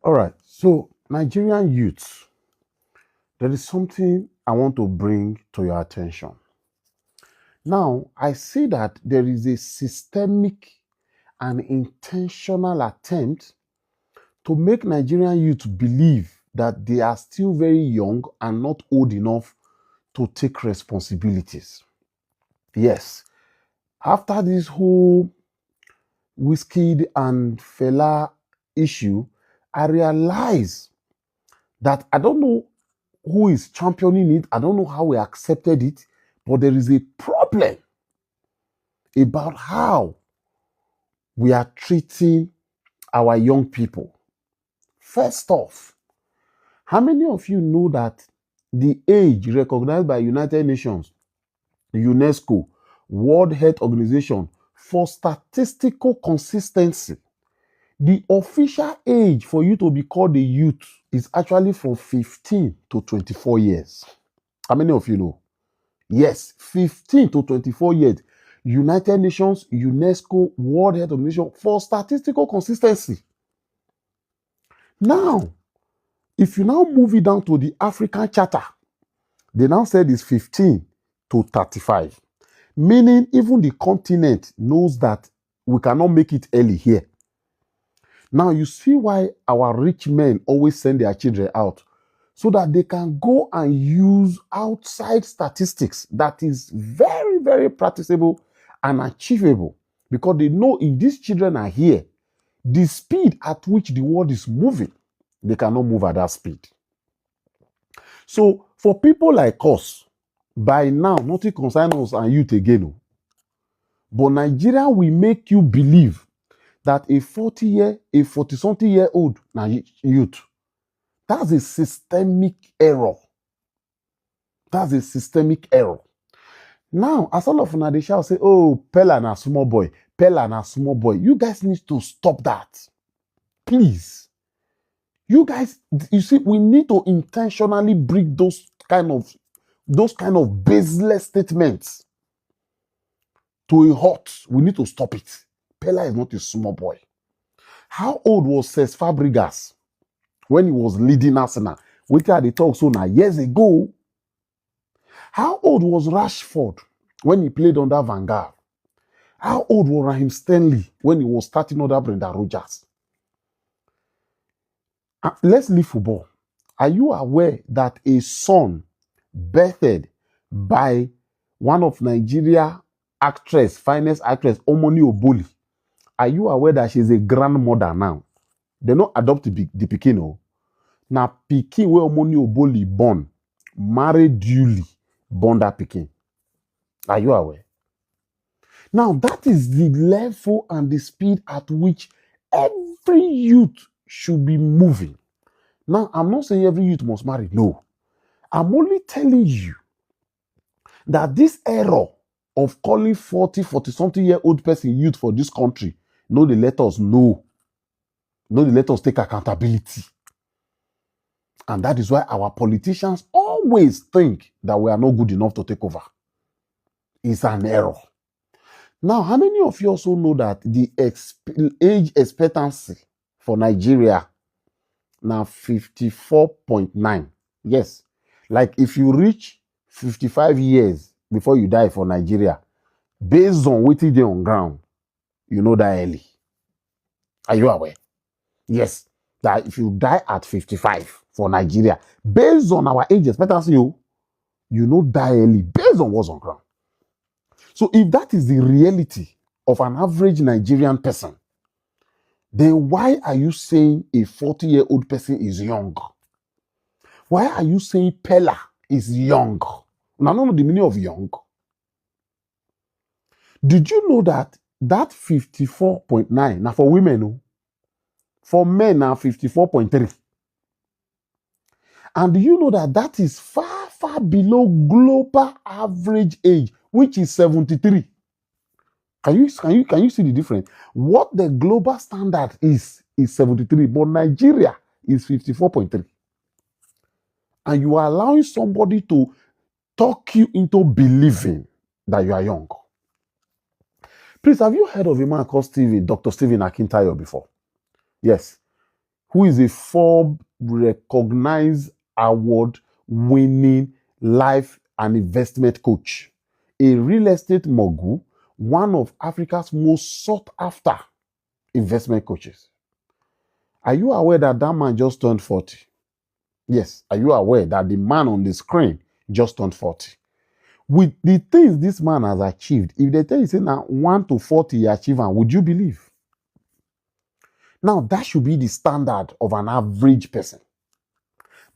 All right. So, Nigerian youth, there is something I want to bring to your attention. Now, I see that there is a systemic and intentional attempt to make Nigerian youth believe that they are still very young and not old enough to take responsibilities. Yes, after this whole Wizkid and Fela issue, I realize that I don't know who is championing it. I don't know how we accepted it, but there is a problem about how we are treating our young people. First off, how many of you know that the age recognized by United Nations, UNESCO, World Health Organization for statistical consistency, the official age for you to be called a youth is actually from 15 to 24 years. How many of you know? Yes, 15 to 24 years. United Nations, UNESCO, World Health Organization for statistical consistency. Now, if you now move it down to the African Charter, they now said it's 15 to 35. Meaning even the continent knows that we cannot make it early here. Now you see why our rich men always send their children out, so that they can go and use outside statistics that is very, very practicable and achievable, because they know if these children are here, the speed at which the world is moving, they cannot move at that speed. So for people like us, by now, nothing concerns us and youth again. But Nigeria will make you believe that a 40-something year old youth, that's a systemic error. That's a systemic error. Now, as all of they shall say, oh, Pella na small boy, Pella na small boy. You guys need to stop that. Please. You guys, you see, we need to intentionally bring those kind of baseless statements to a halt. We need to stop it. Pella is not a small boy. How old was Cesc Fabregas when he was leading Arsenal? We had the talk so now years ago. How old was Rashford when he played under Van Gaal? How old was Raheem Sterling when he was starting under Brendan Rodgers? Let's leave football. Are you aware that a son birthed by one of Nigeria finest actress, Omoni Oboli? Are you aware that she's a grandmother now? They not adopt the pikin. No. Now pikin where Omoni Oboli born, married duly, born that pikin. Are you aware? Now that is the level and the speed at which every youth should be moving. Now, I'm not saying every youth must marry. No. I'm only telling you that this error of calling 40-something year old person youth for this country, no, they let us know. No, they let us take accountability. And that is why our politicians always think that we are not good enough to take over. It's an error. Now, how many of you also know that the age expectancy for Nigeria now 54.9? Yes. Like if you reach 55 years before you die for Nigeria, based on what is on ground, you know that early. Are you aware? Yes. That if you die at 55 for Nigeria, based on our age expectancy, you know die early, based on what's on ground. So if that is the reality of an average Nigerian person, then why are you saying a 40-year-old person is young? Why are you saying Pella is young? Now, I don't know the meaning of young. Did you know that 54.9 now for women? No? For men now 54.3. And do you know that is far, far below global average age, which is 73? Can you see the difference? What the global standard is 73, but Nigeria is 54.3. And you are allowing somebody to talk you into believing that you are young. Please, have you heard of a man called Dr. Stephen Akintayo before? Yes. who is a Forbes recognized award winning life and investment coach, a real estate mogul, one of Africa's most sought after investment coaches. Are you aware that that man just turned 40? Yes. Are you aware that the man on the screen just turned 40? With the things this man has achieved, if they tell you, say now 1 to 40 he achieved, would you believe? Now, that should be the standard of an average person.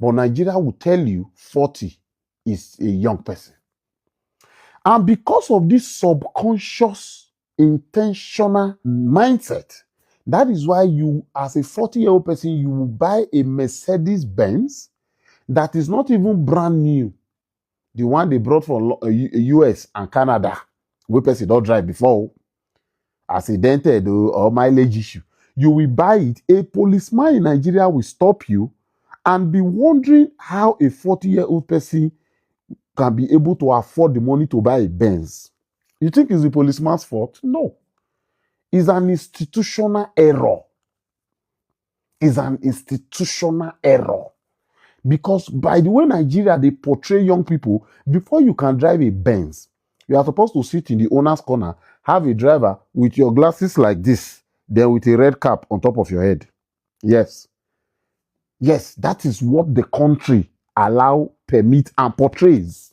But Nigeria will tell you 40 is a young person. And because of this subconscious, intentional mindset, that is why you, as a 40-year-old person, you will buy a Mercedes Benz that is not even brand new. The one they brought from US and Canada, where person don't drive before, accidented or mileage issue. You will buy it. A policeman in Nigeria will stop you and be wondering how a 40-year-old person can be able to afford the money to buy a Benz. You think it's the policeman's fault? No. It's an institutional error. It's an institutional error. Because by the way Nigeria, they portray young people, before you can drive a Benz, you are supposed to sit in the owner's corner, have a driver with your glasses like this, then with a red cap on top of your head. Yes. Yes, that is what the country allow, permit, and portrays.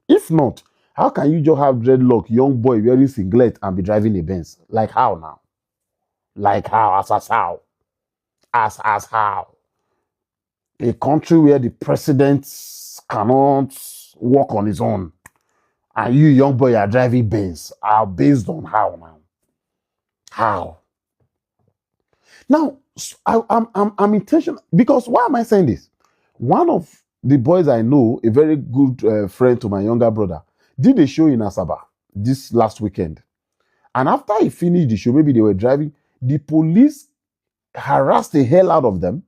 If not, how can you just have dreadlock, young boy wearing singlet and be driving a Benz? Like how now? Like how? As how? As how? A country where the president cannot walk on his own, and you, young boy, are driving Benz, are based on how now? How? Now, I'm intentional, because why am I saying this? One of the boys I know, a very good friend to my younger brother, did a show in Asaba this last weekend. And after he finished the show, maybe they were driving, the police harassed the hell out of them.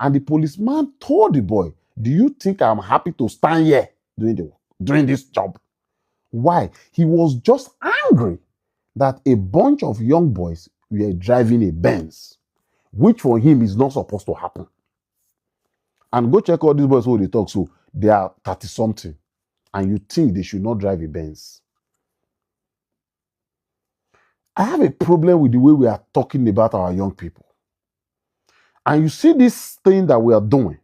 And the policeman told the boy, do you think I'm happy to stand here doing this job? Why? He was just angry that a bunch of young boys were driving a Benz, which for him is not supposed to happen. And go check all these boys who they talk. So they are 30-something. And you think they should not drive a Benz. I have a problem with the way we are talking about our young people. And you see this thing that we are doing,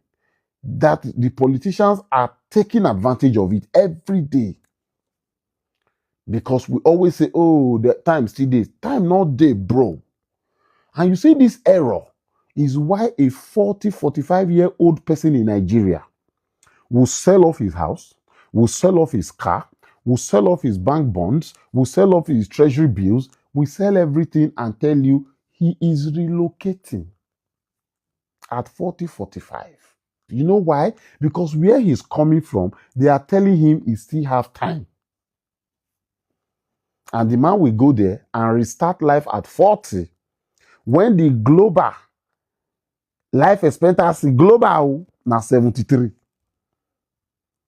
that the politicians are taking advantage of it every day. Because we always say, oh, the time still days. Time not day, bro. And you see this error is why a 40, 45-year-old person in Nigeria will sell off his house, will sell off his car, will sell off his bank bonds, will sell off his treasury bills, will sell everything and tell you he is relocating at 40, 45. You know why? Because where he's coming from, they are telling him he still have time. And the man will go there and restart life at 40. When the global life expectancy, global, now 73.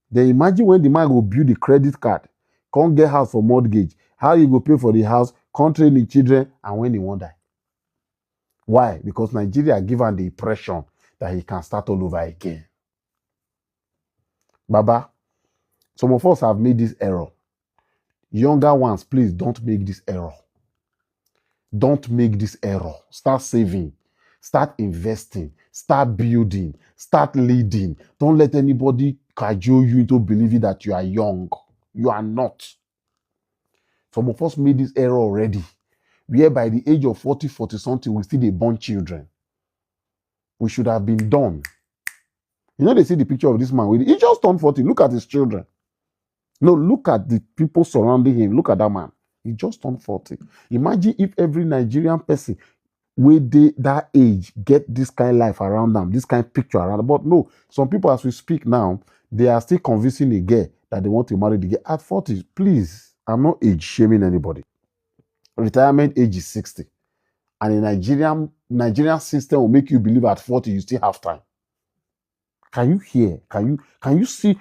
Then imagine when the man will build the credit card, can't get house for mortgage, how you go pay for the house, can't train the children, and when he won't die. Why? Because Nigeria give him the impression that he can start all over again. Baba, some of us have made this error. Younger ones, please don't make this error. Don't make this error. Start saving. Start investing. Start building. Start leading. Don't let anybody cajole you into believing that you are young. You are not. Some of us made this error already. Where by the age of 40, 40-something, we still born children. We should have been done. You know, they see the picture of this man. He just turned 40. Look at his children. No, look at the people surrounding him. Look at that man. He just turned 40. Imagine if every Nigerian person with that age get this kind of life around them, this kind of picture around them. But no, some people as we speak now, they are still convincing a girl that they want to marry the girl. At 40, please, I'm not age shaming anybody. Retirement age is 60. And the Nigerian system will make you believe at 40 you still have time. Can you hear? Can you see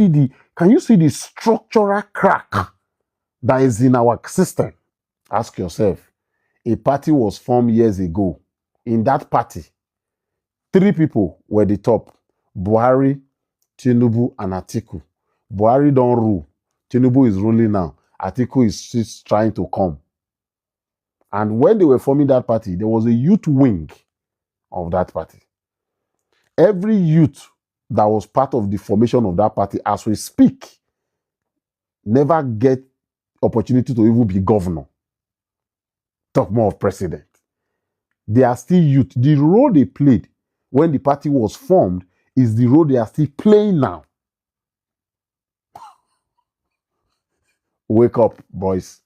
the structural crack that is in our system? Ask yourself. A party was formed years ago. In that party, Three people were the top: Buhari, Tinubu, and Atiku. Buhari don't rule. Tinubu is ruling now. Atiku is just trying to come. And when they were forming that party, there was a youth wing of that party. Every youth that was part of the formation of that party, as we speak, never get opportunity to even be governor. Talk more of president. They are still youth. The role they played when the party was formed is the role they are still playing now. Wake up, boys.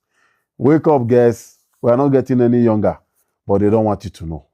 Wake up, guys. We are not getting any younger, but they don't want you to know.